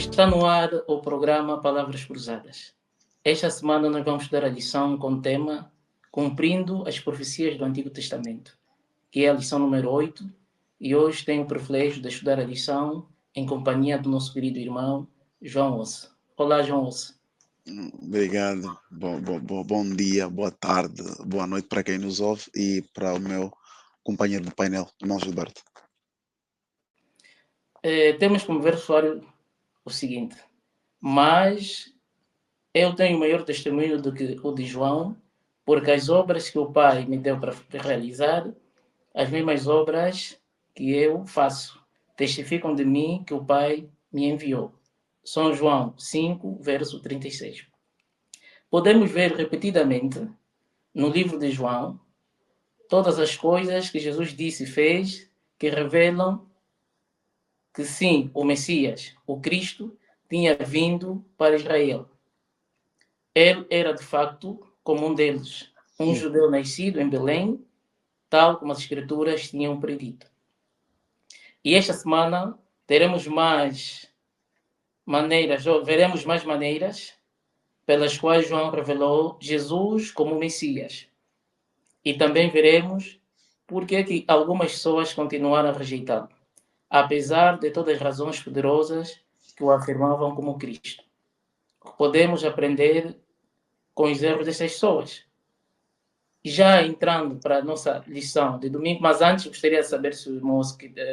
Está no ar o programa Palavras Cruzadas. Esta semana nós vamos estudar a lição com o tema Cumprindo as Profecias do Antigo Testamento, que é a lição número 8, e hoje tenho o privilégio de estudar a lição em companhia do nosso querido irmão João Ossa. Olá, João Ossa. Obrigado. Bom dia, boa tarde, boa noite para quem nos ouve e para o meu companheiro do painel, irmão Gilberto. Temos como versário o seguinte, mas eu tenho maior testemunho do que o de João, porque as obras que o Pai me deu para realizar, as mesmas obras que eu faço, testificam de mim que o Pai me enviou. São João 5, verso 36. Podemos ver repetidamente no livro de João todas as coisas que Jesus disse e fez que revelam que sim, o Messias, o Cristo, tinha vindo para Israel. Ele era de facto como um deles, um judeu nascido em Belém, tal como as escrituras tinham predito. E esta semana veremos mais maneiras pelas quais João revelou Jesus como Messias. E também veremos por que algumas pessoas continuaram a rejeitá-lo, apesar de todas as razões poderosas que o afirmavam como Cristo. Podemos aprender com os erros dessas pessoas. Já entrando para a nossa lição de domingo, mas antes gostaria de saber se o irmão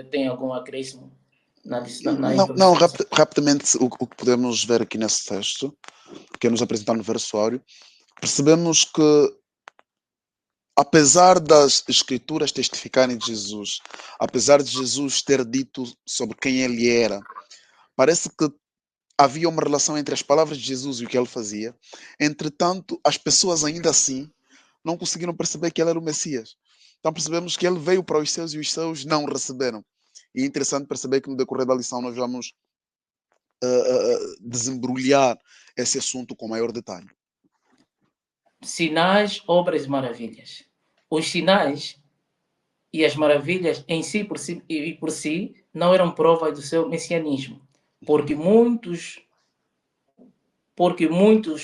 tem algum acréscimo na lição. Não, rapidamente o que podemos ver aqui nesse texto, que é nos apresentar no versuário, percebemos que apesar das escrituras testificarem de Jesus, apesar de Jesus ter dito sobre quem ele era, parece que havia uma relação entre as palavras de Jesus e o que ele fazia. Entretanto, as pessoas ainda assim não conseguiram perceber que ele era o Messias. Então percebemos que ele veio para os seus e os seus não receberam. E é interessante perceber que no decorrer da lição nós vamos desembrulhar esse assunto com maior detalhe. Sinais, obras e maravilhas. Os sinais e as maravilhas em si por si não eram prova do seu messianismo, porque muitos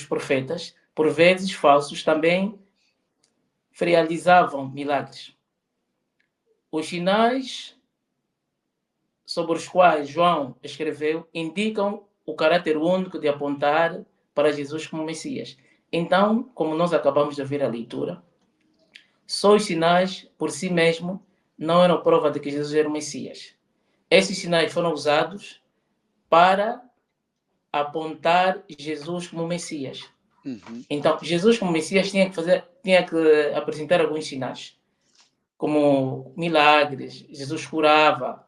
profetas, por vezes falsos, também realizavam milagres. Os sinais sobre os quais João escreveu indicam o caráter único de apontar para Jesus como Messias. Então, como nós acabamos de ouvir a leitura, só os sinais por si mesmos não eram prova de que Jesus era o Messias. Esses sinais foram usados para apontar Jesus como Messias. Então, Jesus como Messias tinha que apresentar alguns sinais, como milagres. Jesus curava,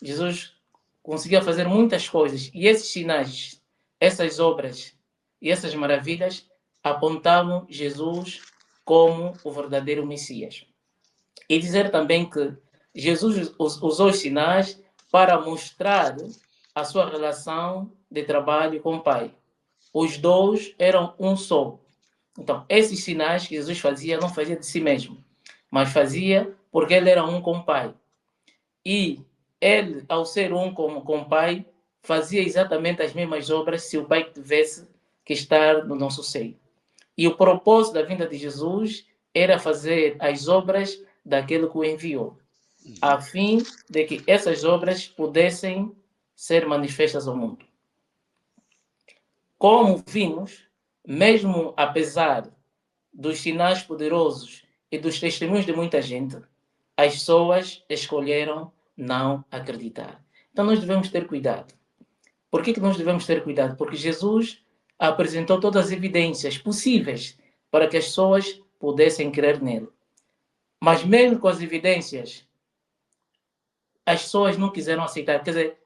Jesus conseguia fazer muitas coisas, e esses sinais, essas obras e essas maravilhas apontavam Jesus como o verdadeiro Messias. E dizer também que Jesus usou os sinais para mostrar a sua relação de trabalho com o Pai. Os dois eram um só. Então, esses sinais que Jesus fazia, não fazia de si mesmo, mas fazia porque ele era um com o Pai. E ele, ao ser um com o Pai, fazia exatamente as mesmas obras se o Pai tivesse que estar no nosso seio. E o propósito da vinda de Jesus era fazer as obras daquele que o enviou, a fim de que essas obras pudessem ser manifestas ao mundo. Como vimos, mesmo apesar dos sinais poderosos e dos testemunhos de muita gente, as pessoas escolheram não acreditar. Então nós devemos ter cuidado. Por que nós devemos ter cuidado? Porque Jesus apresentou todas as evidências possíveis para que as pessoas pudessem crer nele. Mas mesmo com as evidências, as pessoas não quiseram aceitar. Quer dizer,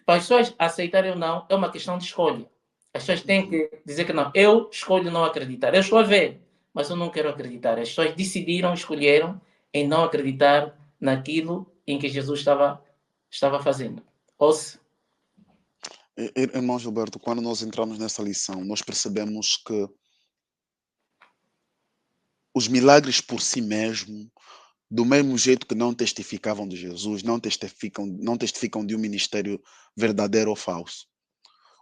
para as pessoas aceitarem ou não, é uma questão de escolha. As pessoas têm que dizer que não, eu escolho não acreditar. Eu estou a ver, mas eu não quero acreditar. As pessoas decidiram, escolheram em não acreditar naquilo em que Jesus estava fazendo. Ouça. Irmão Gilberto, quando nós entramos nessa lição, nós percebemos que os milagres por si mesmo, do mesmo jeito que não testificavam de Jesus, não testificam de um ministério verdadeiro ou falso.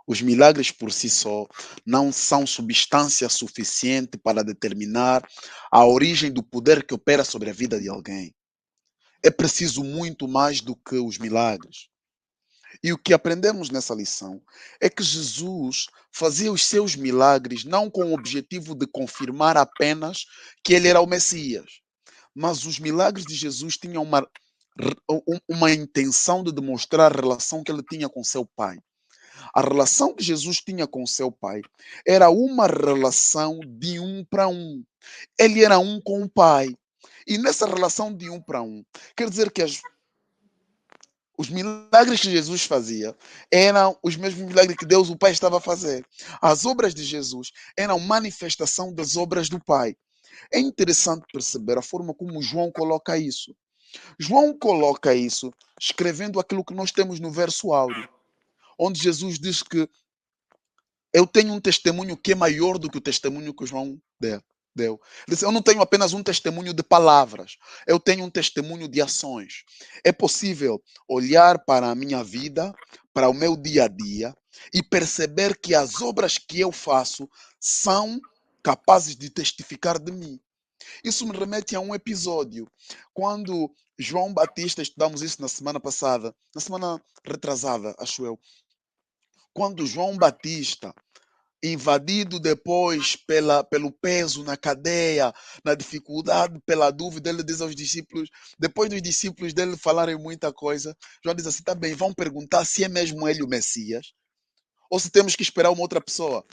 Os milagres por si só não são substância suficiente para determinar a origem do poder que opera sobre a vida de alguém. É preciso muito mais do que os milagres. E o que aprendemos nessa lição é que Jesus fazia os seus milagres não com o objetivo de confirmar apenas que ele era o Messias, mas os milagres de Jesus tinham uma intenção de demonstrar a relação que ele tinha com seu Pai. A relação que Jesus tinha com seu Pai era uma relação de um para um. Ele era um com o Pai. E nessa relação de um para um, quer dizer que os milagres que Jesus fazia eram os mesmos milagres que Deus, o Pai, estava a fazer. As obras de Jesus eram manifestação das obras do Pai. É interessante perceber a forma como João coloca isso. João coloca isso escrevendo aquilo que nós temos no verso áureo, onde Jesus diz que eu tenho um testemunho que é maior do que o testemunho que João deu. Ele disse, eu não tenho apenas um testemunho de palavras, eu tenho um testemunho de ações. É possível olhar para a minha vida, para o meu dia a dia, e perceber que as obras que eu faço são capazes de testificar de mim. Isso me remete a um episódio, quando João Batista, estudamos isso na semana passada, na semana retrasada, acho eu, quando João Batista, invadido depois pelo peso na cadeia, na dificuldade, pela dúvida, ele diz aos discípulos, depois dos discípulos dele falarem muita coisa, João diz assim, tá bem, vão perguntar se é mesmo ele o Messias, ou se temos que esperar uma outra pessoa.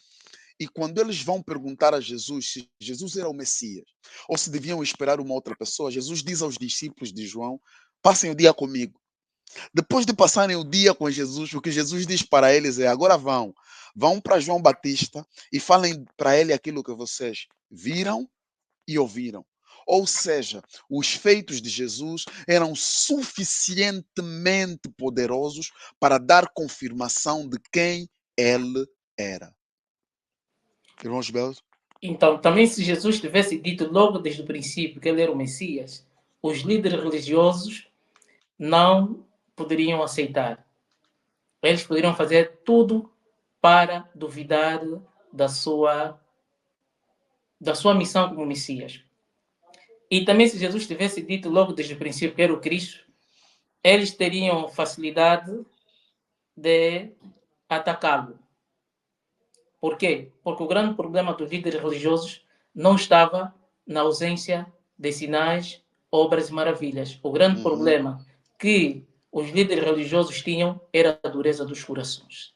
E quando eles vão perguntar a Jesus se Jesus era o Messias, ou se deviam esperar uma outra pessoa, Jesus diz aos discípulos de João, passem o dia comigo. Depois de passarem o dia com Jesus, o que Jesus diz para eles é: agora vão para João Batista e falem para ele aquilo que vocês viram e ouviram. Ou seja, os feitos de Jesus eram suficientemente poderosos para dar confirmação de quem ele era. Irmãos belos? Então, também se Jesus tivesse dito logo desde o princípio que ele era o Messias, os líderes religiosos não poderiam aceitar. Eles poderiam fazer tudo para duvidar da sua, da sua missão como Messias. E também se Jesus tivesse dito logo desde o princípio que era o Cristo, eles teriam facilidade de atacá-lo. Por quê? Porque o grande problema dos líderes religiosos não estava na ausência de sinais, obras e maravilhas. O grande problema que os líderes religiosos tinham era a dureza dos corações.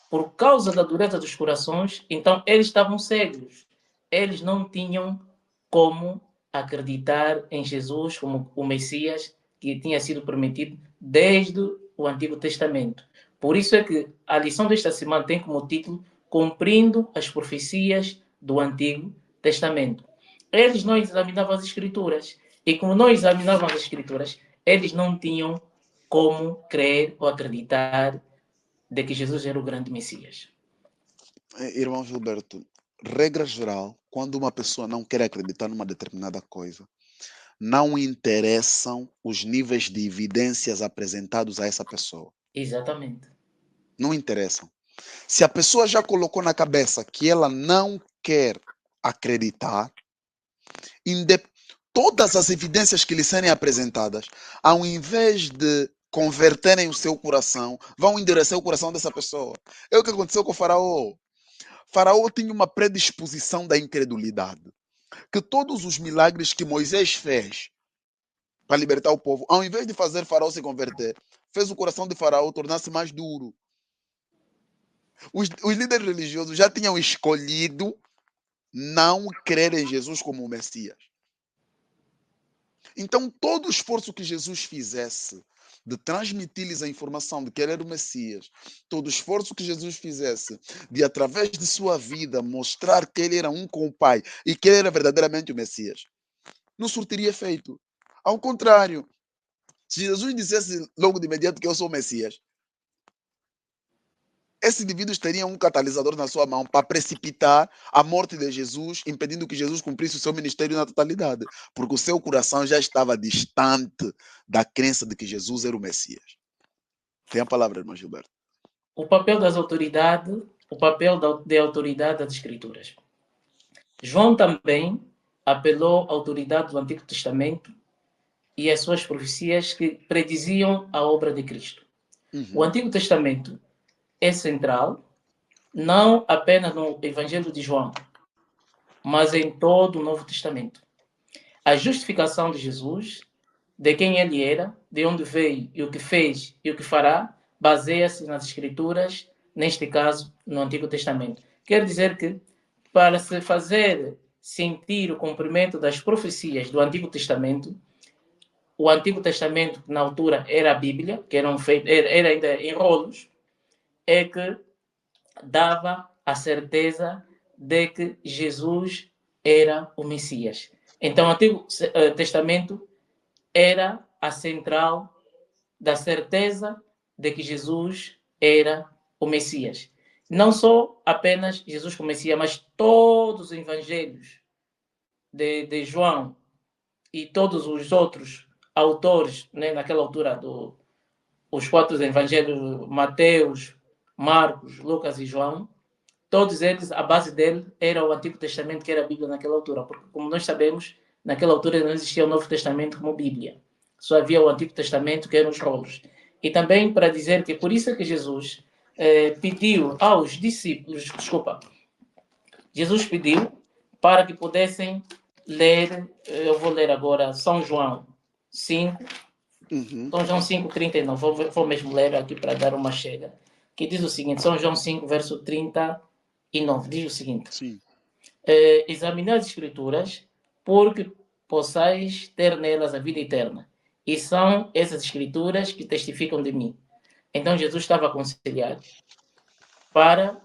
Por causa da dureza dos corações, então eles estavam cegos. Eles não tinham como acreditar em Jesus como o Messias que tinha sido prometido desde o Antigo Testamento. Por isso é que a lição desta semana tem como título Cumprindo as profecias do Antigo Testamento. Eles não examinavam as Escrituras. E como não examinavam as Escrituras, eles não tinham como crer ou acreditar de que Jesus era o grande Messias. Irmão Gilberto, regra geral, quando uma pessoa não quer acreditar numa determinada coisa, não interessam os níveis de evidências apresentados a essa pessoa. Exatamente. Não interessam. Se a pessoa já colocou na cabeça que ela não quer acreditar, todas as evidências que lhe serem apresentadas, ao invés de converterem o seu coração, vão endurecer o coração dessa pessoa. É o que aconteceu com o faraó. Faraó tinha uma predisposição da incredulidade. Que todos os milagres que Moisés fez para libertar o povo, ao invés de fazer Faraó se converter, fez o coração de Faraó tornar-se mais duro. Os líderes religiosos já tinham escolhido não crer em Jesus como o Messias. Então, todo o esforço que Jesus fizesse de transmitir-lhes a informação de que ele era o Messias, todo o esforço que Jesus fizesse de, através de sua vida, mostrar que ele era um com o Pai e que ele era verdadeiramente o Messias, não surtiria efeito. Ao contrário, se Jesus dissesse logo de imediato que eu sou o Messias, esses indivíduos teriam um catalisador na sua mão para precipitar a morte de Jesus, impedindo que Jesus cumprisse o seu ministério na totalidade, porque o seu coração já estava distante da crença de que Jesus era o Messias. Tem a palavra, irmão Gilberto. o papel das autoridades, o papel de autoridade das Escrituras. João também apelou à autoridade do Antigo Testamento e às suas profecias que prediziam a obra de Cristo. O Antigo Testamento é central, não apenas no Evangelho de João, mas em todo o Novo Testamento. A justificação de Jesus, de quem ele era, de onde veio e o que fez e o que fará, baseia-se nas Escrituras, neste caso, no Antigo Testamento. Quer dizer que, para se fazer sentir o cumprimento das profecias do Antigo Testamento, o Antigo Testamento, que na altura era a Bíblia, que era ainda em rolos, é que dava a certeza de que Jesus era o Messias. Então, o Antigo Testamento era a central da certeza de que Jesus era o Messias. Não só apenas Jesus como Messias, mas todos os evangelhos de João e todos os outros autores, né, naquela altura, os 4 evangelhos, Mateus, Marcos, Lucas e João, todos eles, a base dele era o Antigo Testamento, que era a Bíblia naquela altura, porque, como nós sabemos, naquela altura não existia o Novo Testamento como Bíblia. Só havia o Antigo Testamento, que eram os rolos. E também para dizer que por isso é que Jesus pediu aos discípulos, Jesus pediu para que pudessem ler, eu vou ler agora São João 5, São João 5, 39, vou mesmo ler aqui para dar uma chega, que diz o seguinte, São João 5, verso 39, diz o seguinte, Sim. examinai as Escrituras, porque possais ter nelas a vida eterna, e são essas Escrituras que testificam de mim. Então Jesus estava a aconselhar para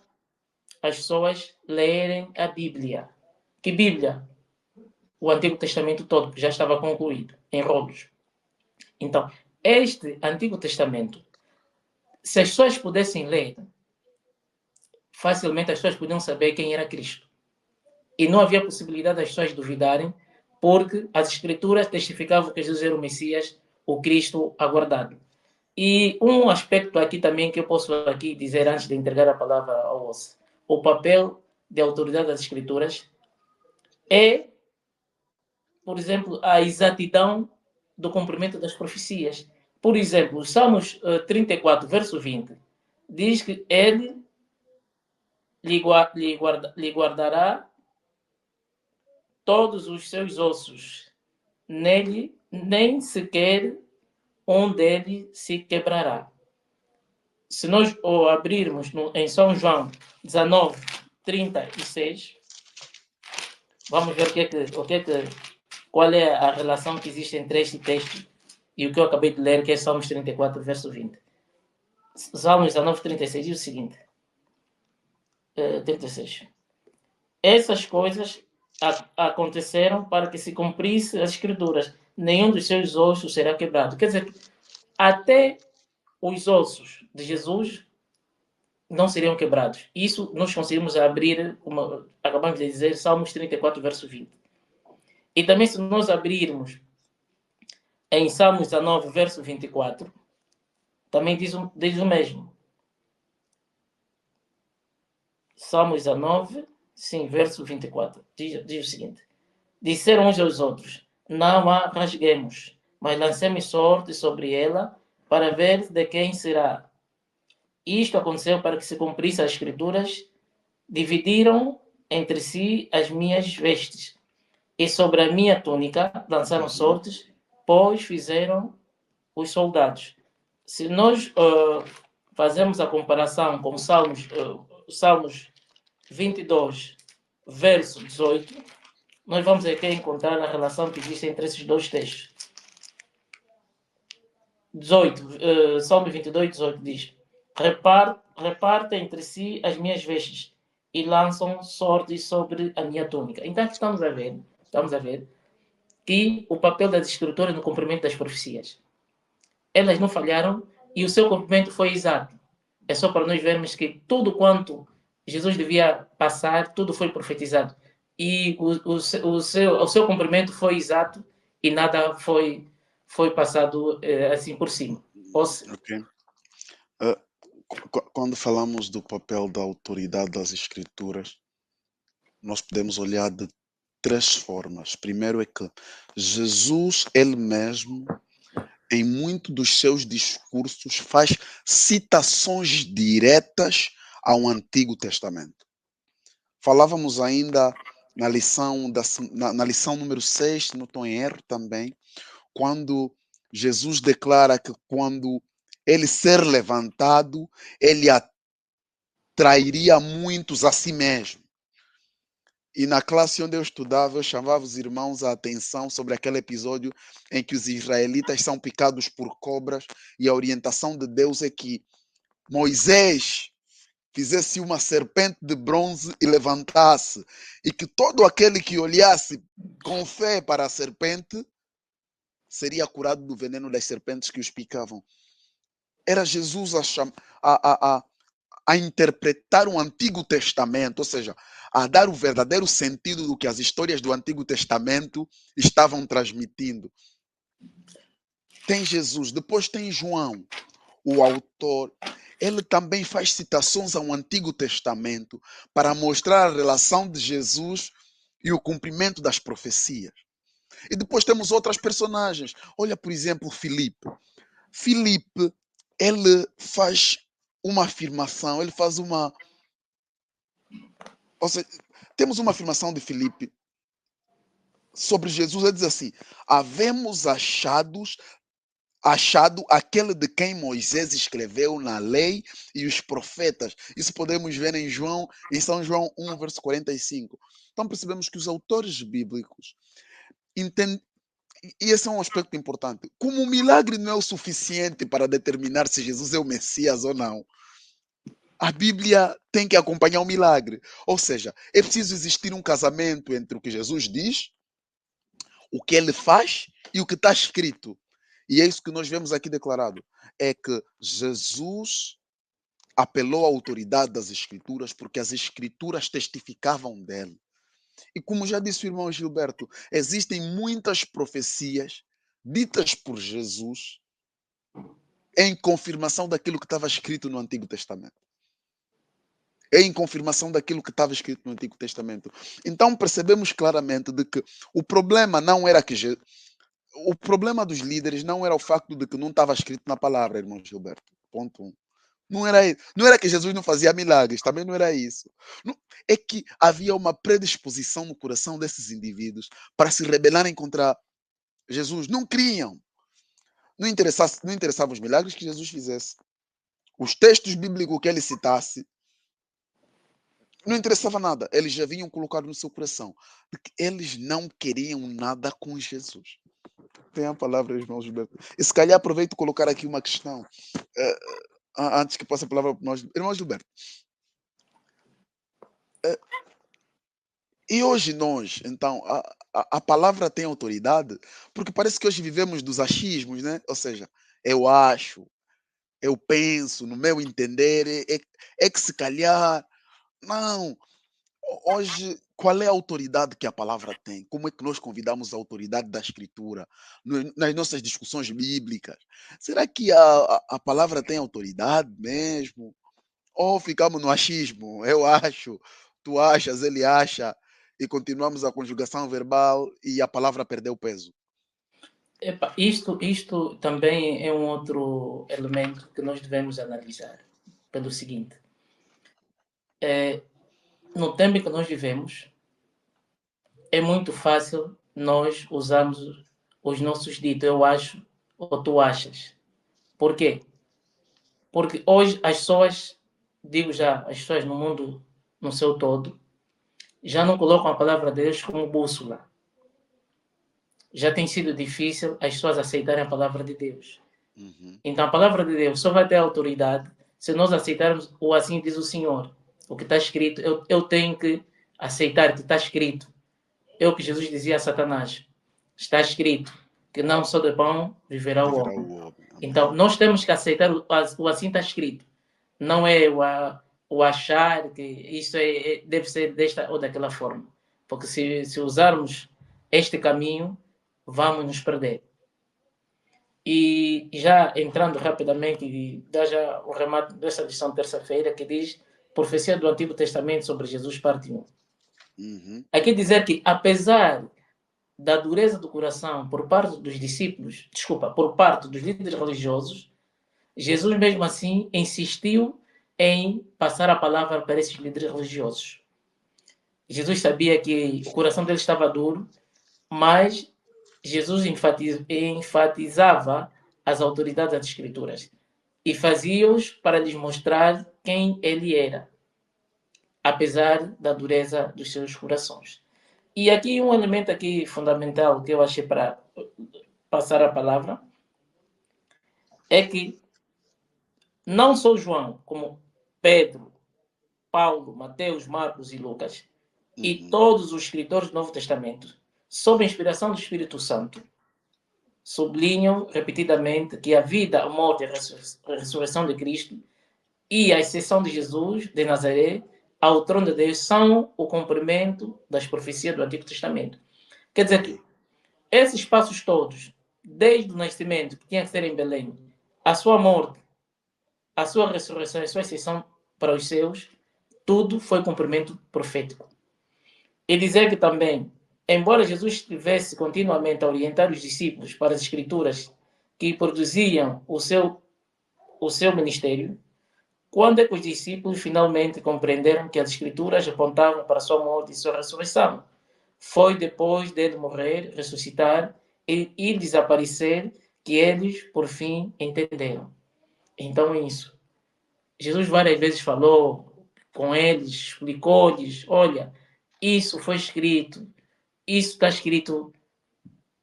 as pessoas lerem a Bíblia. Que Bíblia? O Antigo Testamento todo, que já estava concluído, em rolos. Então, este Antigo Testamento, se as pessoas pudessem ler, facilmente as pessoas podiam saber quem era Cristo. E não havia possibilidade das pessoas duvidarem, porque as Escrituras testificavam que Jesus era o Messias, o Cristo aguardado. E um aspecto aqui também que eu posso aqui dizer antes de entregar a palavra ao Osso, o papel de autoridade das Escrituras é, por exemplo, a exatidão do cumprimento das profecias. Por exemplo, o Salmos 34, verso 20, diz que ele lhe guardará todos os seus ossos, nele nem sequer um deles se quebrará. Se nós o abrirmos em São João 19, 36, vamos ver qual é a relação que existe entre este texto e o que eu acabei de ler, que é Salmos 34, verso 20. Salmos 19, 36 diz o seguinte, 36. Essas coisas aconteceram para que se cumprisse as Escrituras. Nenhum dos seus ossos será quebrado. Quer dizer, até os ossos de Jesus não seriam quebrados. Isso nós conseguimos abrir, como acabamos de dizer, Salmos 34, verso 20. E também se nós abrirmos em Salmos 19, verso 24, também diz o mesmo. Salmos 19, sim, verso 24, diz o seguinte. Disseram uns aos outros, não a rasguemos, mas lancemos sorte sobre ela para ver de quem será. Isto aconteceu para que se cumprisse as Escrituras, dividiram entre si as minhas vestes, e sobre a minha túnica lançaram sortes, pois fizeram os soldados. Se nós fazemos a comparação com Salmos 22, verso 18, nós vamos aqui encontrar a relação que existe entre esses dois textos. 18, Salmo 22, 18 diz, reparte entre si as minhas vestes e lançam sortes sobre a minha túnica. Então estamos a ver que o papel das Escrituras no cumprimento das profecias. Elas não falharam e o seu cumprimento foi exato. É só para nós vermos que tudo quanto Jesus devia passar, tudo foi profetizado. E o seu cumprimento foi exato e nada foi passado assim por cima. Ok. Quando falamos do papel da autoridade das Escrituras, nós podemos olhar de três formas. Primeiro é que Jesus, ele mesmo, em muito dos seus discursos, faz citações diretas ao Antigo Testamento. Falávamos ainda na lição, na lição número 6, se não estou em erro também, quando Jesus declara que quando ele ser levantado, ele atrairia muitos a si mesmo. E na classe onde eu estudava, eu chamava os irmãos a atenção sobre aquele episódio em que os israelitas são picados por cobras e a orientação de Deus é que Moisés fizesse uma serpente de bronze e levantasse, e que todo aquele que olhasse com fé para a serpente seria curado do veneno das serpentes que os picavam. Era Jesus a interpretar o Antigo Testamento, ou seja, a dar o verdadeiro sentido do que as histórias do Antigo Testamento estavam transmitindo. Tem Jesus, depois tem João, o autor. Ele também faz citações ao Antigo Testamento para mostrar a relação de Jesus e o cumprimento das profecias. E depois temos outras personagens. Olha, por exemplo, Filipe. Filipe, ele faz uma afirmação, ele faz uma... Ou seja, temos uma afirmação de Filipe sobre Jesus, ele diz assim: havemos achado aquele de quem Moisés escreveu na lei e os profetas. Isso podemos ver em São João 1, verso 45. Então percebemos que os autores bíblicos entendem, e esse é um aspecto importante, como o milagre não é o suficiente para determinar se Jesus é o Messias ou não, a Bíblia tem que acompanhar o milagre. Ou seja, é preciso existir um casamento entre o que Jesus diz, o que ele faz e o que está escrito. E é isso que nós vemos aqui declarado. É que Jesus apelou à autoridade das Escrituras porque as Escrituras testificavam dele. E como já disse o irmão Gilberto, existem muitas profecias ditas por Jesus em confirmação daquilo que estava escrito no Antigo Testamento. Em confirmação daquilo que estava escrito no Antigo Testamento. Então percebemos claramente de que o problema não era que o problema dos líderes não era o facto de que não estava escrito na palavra, irmão Gilberto. Ponto 1. Não era que Jesus não fazia milagres, também não era isso. Não, é que havia uma predisposição no coração desses indivíduos para se rebelarem contra Jesus. Não criam. Não interessavam os milagres que Jesus fizesse. Os textos bíblicos que ele citasse, não interessava nada. Eles já vinham colocado no seu coração. Porque eles não queriam nada com Jesus. Tem a palavra, irmão Gilberto. E se calhar aproveito colocar aqui uma questão. Antes que passe a palavra para nós. Irmão Gilberto. E hoje nós, então, a palavra tem autoridade? Porque parece que hoje vivemos dos achismos, né? Ou seja, eu acho, eu penso, no meu entender, é que se calhar... Não. Hoje, qual é a autoridade que a palavra tem? Como é que nós convidamos a autoridade da Escritura nas nossas discussões bíblicas? Será que a palavra tem autoridade mesmo? Ou ficamos no achismo? Eu acho, tu achas, ele acha, e continuamos a conjugação verbal e a palavra perdeu peso. Epa, isto também é um outro elemento que nós devemos analisar. Pelo seguinte, no tempo em que nós vivemos, é muito fácil nós usarmos os nossos ditos, eu acho ou tu achas. Por quê? Porque hoje as pessoas, digo já, as pessoas no mundo no seu todo, já não colocam a palavra de Deus como bússola. Já tem sido difícil as pessoas aceitarem a palavra de Deus. Uhum. Então a palavra de Deus só vai ter autoridade se nós aceitarmos o assim diz o Senhor. O que está escrito, eu tenho que aceitar que está escrito. É o que Jesus dizia a Satanás. Está escrito que não só de pão viverá o Viverá homem. o homem. Amém. Então nós temos que aceitar o assim está escrito. Não é o achar que isso deve ser desta ou daquela forma. Porque se usarmos este caminho, vamos nos perder. E já entrando rapidamente e dar já o remate dessa lição terça-feira, que diz Profecia do Antigo Testamento sobre Jesus, parte 1. Uhum. Aqui dizer que, apesar da dureza do coração por parte dos discípulos, desculpa, por parte dos líderes religiosos, Jesus mesmo assim insistiu em passar a palavra para esses líderes religiosos. Jesus sabia que o coração deles estava duro, mas Jesus enfatizava as autoridades das Escrituras e fazia-os para lhes mostrar quem ele era, apesar da dureza dos seus corações. E aqui um elemento aqui fundamental que eu achei para passar a palavra é que não só João, como Pedro, Paulo, Mateus, Marcos e Lucas, e Uhum. todos os escritores do Novo Testamento, sob a inspiração do Espírito Santo, sublinham repetidamente que a vida, a morte e a ressurreição de Cristo e a exceção de Jesus de Nazaré ao trono de Deus são o cumprimento das profecias do Antigo Testamento. Quer dizer que esses passos todos, desde o nascimento, que tinha que ser em Belém, a sua morte, a sua ressurreição e a sua exceção para os seus, tudo foi cumprimento profético. E dizer que também, embora Jesus estivesse continuamente a orientar os discípulos para as escrituras que produziam o seu ministério, quando é que os discípulos finalmente compreenderam que as escrituras apontavam para a sua morte e sua ressurreição? Foi depois dele morrer, ressuscitar e desaparecer que eles, por fim, entenderam. Então é isso. Jesus várias vezes falou com eles, explicou-lhes: olha, isso foi escrito, isso está escrito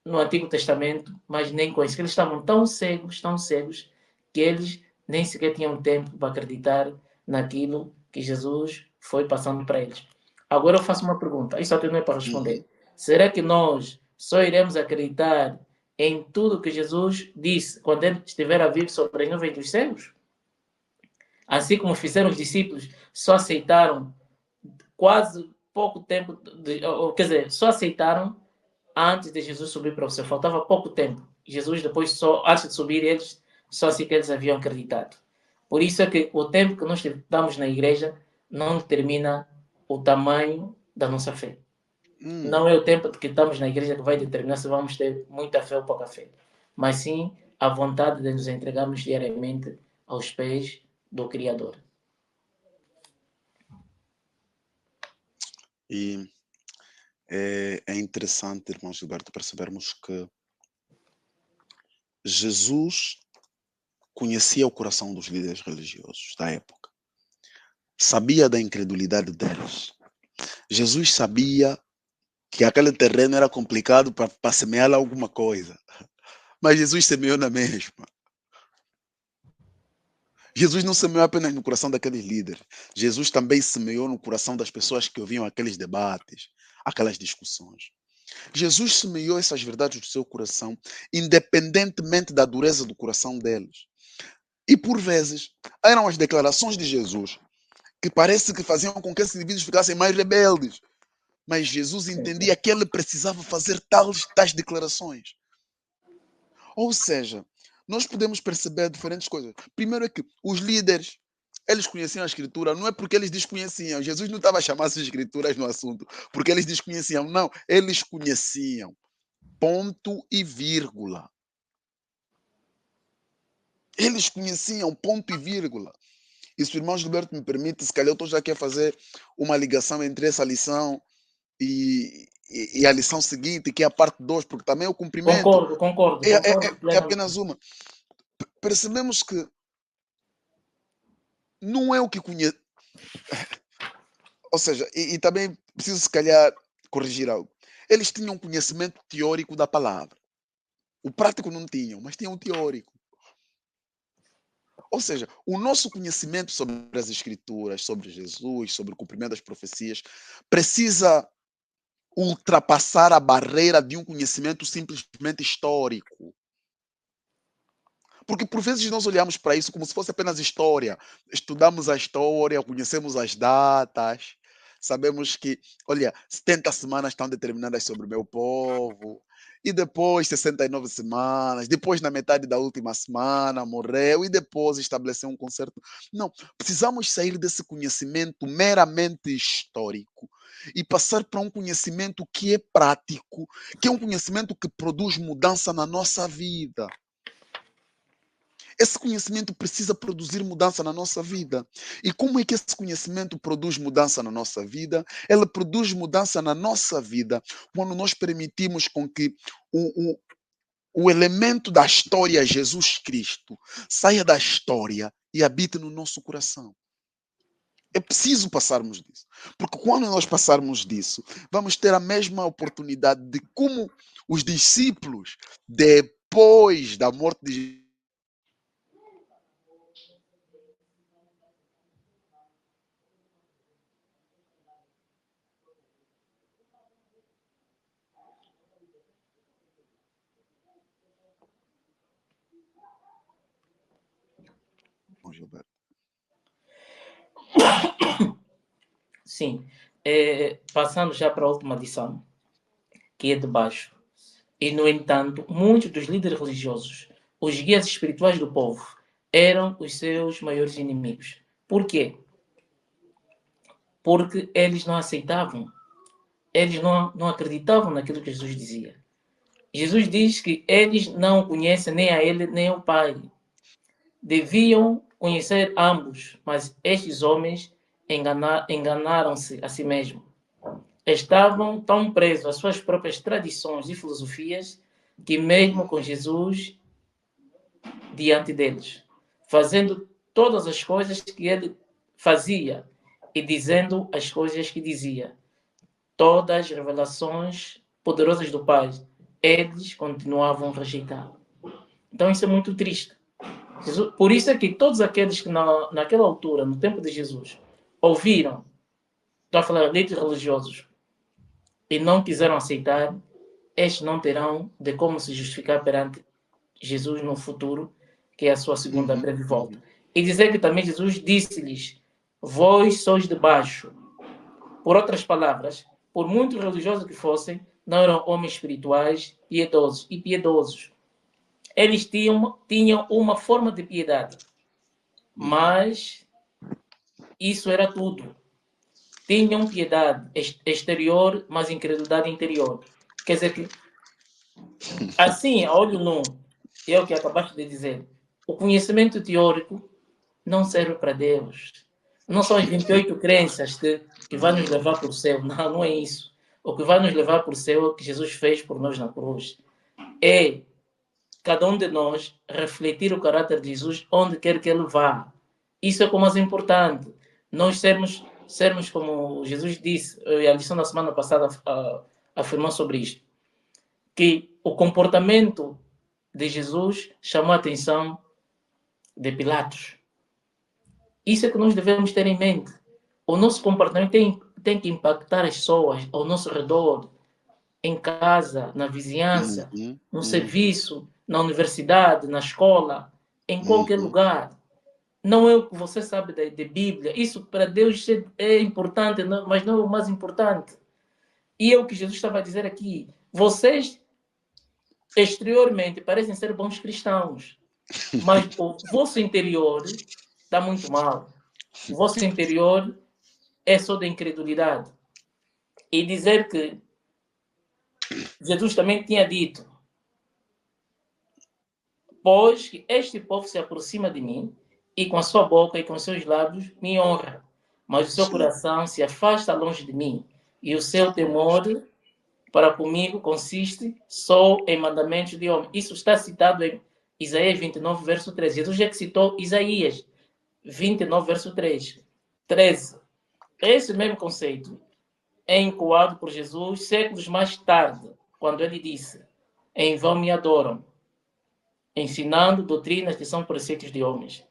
no Antigo Testamento, mas nem com isso. Eles estavam tão cegos, que eles nem sequer tinham tempo para acreditar naquilo que Jesus foi passando para eles. Agora eu faço uma pergunta, isso até não é para Uhum. responder. Será que nós só iremos acreditar em tudo que Jesus disse quando ele estiver a vir sobre as nuvens dos céus? Assim como fizeram os discípulos, só aceitaram quase pouco tempo, quer dizer, só aceitaram antes de Jesus subir para o céu. Faltava pouco tempo. Jesus depois só, antes de subir, eles só assim que eles haviam acreditado. Por isso é que o tempo que nós estamos na igreja não determina o tamanho da nossa fé. Hum. Não é o tempo que estamos na igreja que vai determinar se vamos ter muita fé ou pouca fé. Mas sim a vontade de nos entregarmos diariamente aos pés do Criador. E é interessante, irmão Gilberto, percebermos que Jesus conhecia o coração dos líderes religiosos da época, sabia da incredulidade deles. Jesus sabia que aquele terreno era complicado para semear alguma coisa, mas Jesus semeou na mesma. Jesus não semeou apenas no coração daqueles líderes, Jesus também semeou no coração das pessoas que ouviam aqueles debates, aquelas discussões. Jesus semeou essas verdades do seu coração, independentemente da dureza do coração deles. E por vezes, eram as declarações de Jesus que parece que faziam com que esses indivíduos ficassem mais rebeldes. Mas Jesus entendia que ele precisava fazer tais declarações. Ou seja, nós podemos perceber diferentes coisas. Primeiro é que os líderes, eles conheciam a escritura, não é porque eles desconheciam. Jesus não estava a chamar as escrituras no assunto, porque eles desconheciam. Não, eles conheciam. Ponto e vírgula. Eles conheciam ponto e vírgula. E se o irmão Gilberto me permite, se calhar eu estou já aqui a fazer uma ligação entre essa lição e a lição seguinte, que é a parte 2, porque também é o cumprimento Concordo é plenamente. apenas uma. Percebemos que não é o que conhece. Ou seja, e também preciso se calhar corrigir algo. Eles tinham conhecimento teórico da palavra. O prático não tinham, mas tinham o teórico. Ou seja, o nosso conhecimento sobre as escrituras, sobre Jesus, sobre o cumprimento das profecias, precisa ultrapassar a barreira de um conhecimento simplesmente histórico. Porque por vezes nós olhamos para isso como se fosse apenas história. Estudamos a história, conhecemos as datas. sabemos que, olha, 70 semanas estão determinadas sobre o meu povo, e depois 69 semanas, depois na metade da última semana morreu, e depois estabeleceu um concerto. Não, precisamos sair desse conhecimento meramente histórico e passar para um conhecimento que é prático, que é um conhecimento que produz mudança na nossa vida. Esse conhecimento precisa produzir mudança na nossa vida. E como é que esse conhecimento produz mudança na nossa vida? Ele produz mudança na nossa vida quando nós permitimos com que o elemento da história, Jesus Cristo, saia da história e habite no nosso coração. É preciso passarmos disso. Porque quando nós passarmos disso, vamos ter a mesma oportunidade de como os discípulos, depois da morte de Jesus, Sim. Passando já para a última lição, que é de baixo. E, no entanto, muitos dos líderes religiosos, os guias espirituais do povo, eram os seus maiores inimigos. Por quê? Porque eles não aceitavam, eles não acreditavam naquilo que Jesus dizia. Jesus diz que eles não conhecem nem a ele nem ao Pai. Deviam conhecer ambos, mas estes homens enganaram-se a si mesmos. Estavam tão presos às suas próprias tradições e filosofias que, mesmo com Jesus diante deles, fazendo todas as coisas que ele fazia e dizendo as coisas que dizia, todas as revelações poderosas do Pai, eles continuavam a rejeitar. Então isso é muito triste. Por isso é que todos aqueles que naquela altura, no tempo de Jesus, ouviram, estou a falar de líderes religiosos, e não quiseram aceitar, estes não terão de como se justificar perante Jesus no futuro, que é a sua segunda breve volta. E dizer que também Jesus disse-lhes, vós sois de baixo. Por outras palavras, por muito religiosos que fossem, não eram homens espirituais, piedosos. Eles tinham uma forma de piedade, mas isso era tudo. Tinham piedade exterior, mas incredulidade interior. Quer dizer que, assim, a olho nu, é o que acabaste de dizer, o conhecimento teórico não serve para Deus. Não são as 28 crenças que vai nos levar para o céu. Não, não é isso. O que vai nos levar para o céu é o que Jesus fez por nós na cruz. É cada um de nós refletir o caráter de Jesus onde quer que ele vá. Isso é o mais importante. Nós sermos como Jesus disse, a lição da semana passada afirmou sobre isto, que o comportamento de Jesus chamou a atenção de Pilatos. Isso é que nós devemos ter em mente. O nosso comportamento tem que impactar as pessoas ao nosso redor, em casa, na vizinhança, no serviço, na universidade, na escola, em qualquer lugar. Não é o que você sabe de Bíblia. Isso para Deus é importante, mas não é o mais importante. E é o que Jesus estava a dizer aqui. Vocês, exteriormente, parecem ser bons cristãos, mas o vosso interior está muito mal. O vosso interior é só da incredulidade. E dizer que Jesus também tinha dito, pois que este povo se aproxima de mim e com a sua boca e com os seus lábios me honra, mas o seu coração se afasta longe de mim e o seu temor para comigo consiste só em mandamentos de homem. Isso está citado em Isaías 29, verso 13. Jesus já que citou Isaías 29, verso 13. Esse mesmo conceito é encoado por Jesus séculos mais tarde, quando ele disse, em vão me adoram, ensinando doutrinas que são preceitos de homens.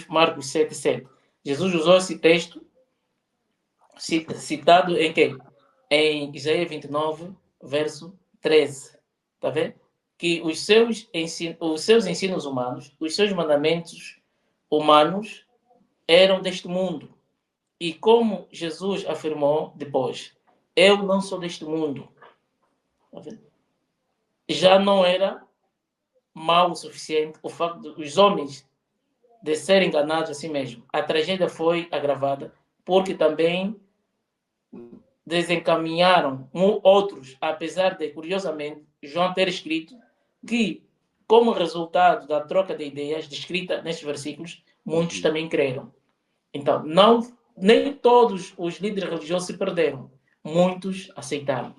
Marcos 7,7. Jesus usou esse texto citado em quê? Em Isaías 29, verso 13. Está vendo? Que os seus ensinos humanos, os seus mandamentos humanos eram deste mundo. E como Jesus afirmou depois, eu não sou deste mundo. Já não era mal o suficiente o facto de os homens de serem enganados a si mesmo. A tragédia foi agravada porque também desencaminharam outros, apesar de, curiosamente, João ter escrito que, como resultado da troca de ideias descrita nestes versículos, muitos também creram. Então, nem todos os líderes religiosos se perderam. Muitos aceitaram.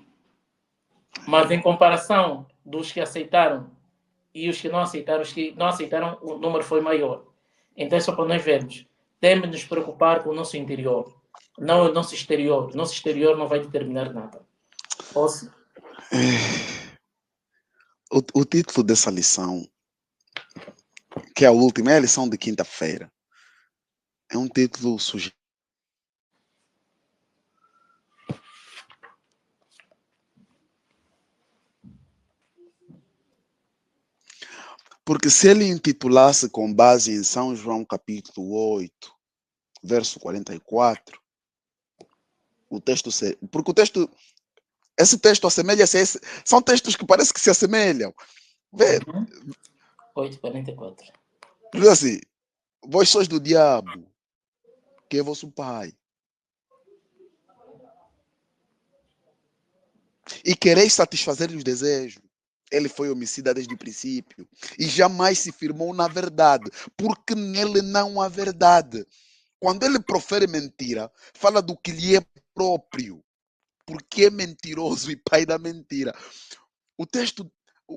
Mas em comparação dos que aceitaram e os que não aceitaram, o número foi maior. Então é só para nós vermos. Temos de nos preocupar com o nosso interior, não o nosso exterior. O nosso exterior não vai determinar nada. Posso? O título dessa lição, que é a última, é a lição de quinta-feira, é um título sugestivo. Porque se ele intitulasse com base em São João capítulo 8, verso 44, o texto porque o texto, esse texto assemelha-se a esse, são textos que parece que se assemelham. Vê, 8:44. diz assim, vós sois do diabo, que é vosso pai, e quereis satisfazer os desejos. Ele foi homicida desde o princípio e jamais se firmou na verdade, porque nele não há verdade. Quando ele profere mentira, fala do que lhe é próprio, porque é mentiroso e pai da mentira. O texto,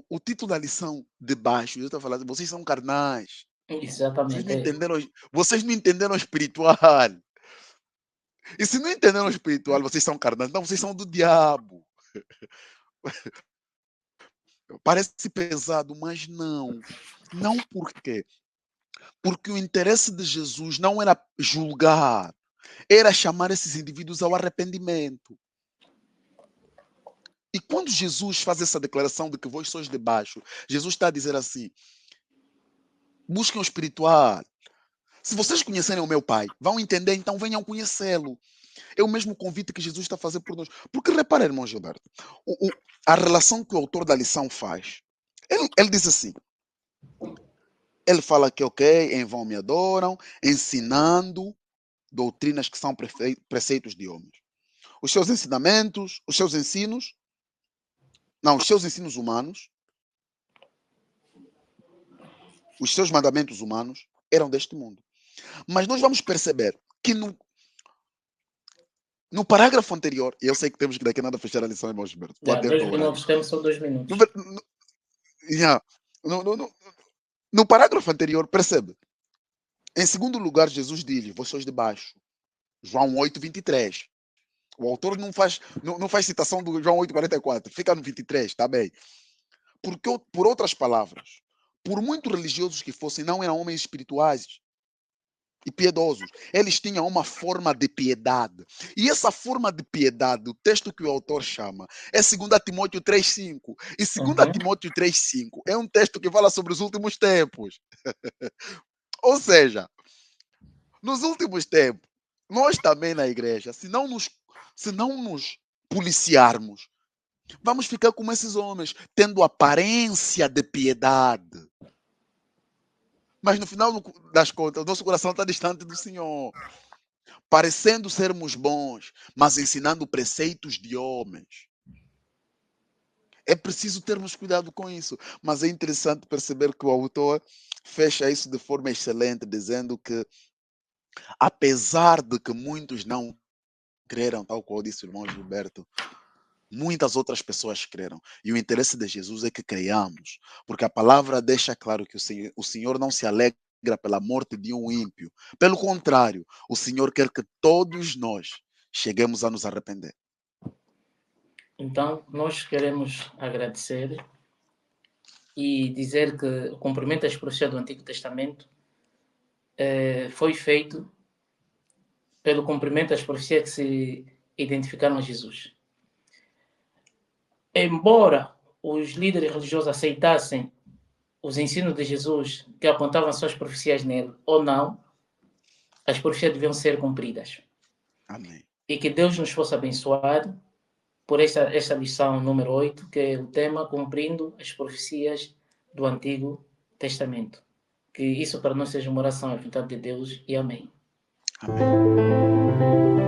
o título da lição de baixo, eu estou falando, vocês são carnais. Exatamente. Vocês não entenderam o espiritual. E se não entenderam o espiritual, vocês são carnais. Não, vocês são do diabo. Parece pesado, mas não. Não por quê? Porque o interesse de Jesus não era julgar, era chamar esses indivíduos ao arrependimento. E quando Jesus faz essa declaração de que vós sois de baixo, Jesus está a dizer assim: busquem o espiritual. Se vocês conhecerem o meu Pai, vão entender, então venham conhecê-lo. É o mesmo convite que Jesus está a fazer por nós. Porque repara, irmão Gilberto, a relação que o autor da lição faz. Ele diz assim: ele fala que, ok, em vão me adoram, ensinando doutrinas que são preceitos de homens. Os seus ensinamentos, os seus ensinos humanos, os seus mandamentos humanos eram deste mundo. Mas nós vamos perceber que no parágrafo anterior, e eu sei que temos que daqui a nada fechar a lição, irmão Gilberto, estou atento 2 ao horário. minutos, temos só 2 minutos. No parágrafo anterior, percebe? Em segundo lugar, Jesus diz: vós sois de baixo. João 8, 23. O autor não faz citação do João 8, 44. Fica no 23, está bem. Porque, por outras palavras, por muito religiosos que fossem, não eram homens espirituais e piedosos. Eles tinham uma forma de piedade. E essa forma de piedade, o texto que o autor chama, é 2 Timóteo 3,5. E 2 Timóteo 3,5 é um texto que fala sobre os últimos tempos. Ou seja, nos últimos tempos, nós também na igreja, se não nos policiarmos, vamos ficar como esses homens, tendo aparência de piedade. Mas no final das contas, nosso coração está distante do Senhor. Parecendo sermos bons, mas ensinando preceitos de homens. É preciso termos cuidado com isso. Mas é interessante perceber que o autor fecha isso de forma excelente, dizendo que, apesar de que muitos não creram, tal qual disse o irmão Gilberto, muitas outras pessoas creram. E o interesse de Jesus é que creiamos. Porque a palavra deixa claro que o Senhor não se alegra pela morte de um ímpio. Pelo contrário, o Senhor quer que todos nós cheguemos a nos arrepender. Então, nós queremos agradecer e dizer que o cumprimento das profecias do Antigo Testamento foi feito pelo cumprimento das profecias que se identificaram a Jesus. Embora os líderes religiosos aceitassem os ensinos de Jesus que apontavam suas profecias nele ou não, as profecias deviam ser cumpridas. Amém. E que Deus nos possa abençoar por esta lição número 8, que é o tema Cumprindo as Profecias do Antigo Testamento. Que isso para nós seja uma oração à vontade de Deus e amém. Amém.